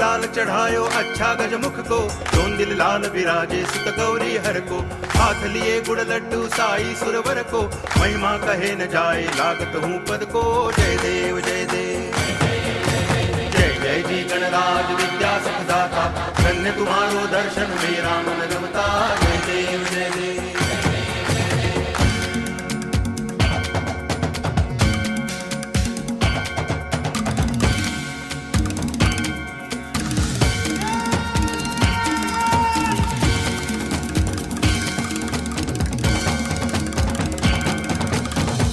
लाल चढ़ायो अच्छा गजमुख को, जोन दिल लाल विराजे सुत गौरी हर को। हाथ लिए गुड़ लड्डू साई सुरवर को, महिमा कहे न जाए लागत हूँ पद को। जय देव जय देव जय जय जी गणराज विद्या सुखदाता, धन्य तुम्हारो दर्शन मेरा मन रमता। जय देव जय देव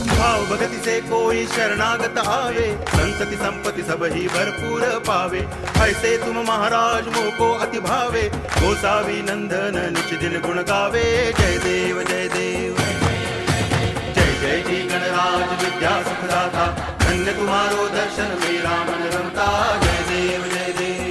भाव भगति से कोई शरणागत आवे, संतति संपत्ति सब ही भरपूर पावे। ऐसे तुम महाराज मोको अति भावे, गोसावी नंदन निच दिन गुण गावे। जय देव जय देव जय जय जी गणराज विद्या सुखदाता, धन्य तुम्हारो दर्शन मेरा मन रमता। जय देव जय देव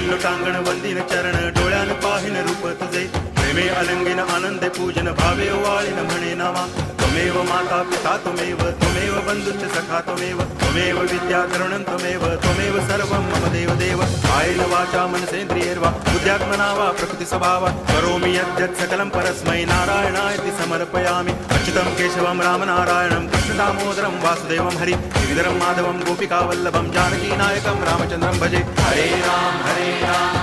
लोटांगण वंदिन चरण, डोळ्यान पाहिन रूप तुझे। प्रेमे अलंगिन आनंदे पूजन, भावे वाळीन म्हणे नावा। त्वमेव माता पिता त्वमेव, त्वमेव बंधुश्च सखा त्वमेव, त्वमेव विद्या तरुणं त्वमेव, त्वमेव सर्वं मम देव देव। कायेन वाचा मनसेन्द्रियैर्वा बुद्ध्यात्मना वा प्रकृति स्वभावा, करोमि यद्यत् सकलं परस्मै नारायणायति समर्पयामि। अच्युतं केशवं रामनारायणं कृष्ण दामोदरं वासुदेवं हरि, गिरिधरं माधवं गोपिका वल्लभं जानकी नायकं रामचन्द्रं भजे। हरे राम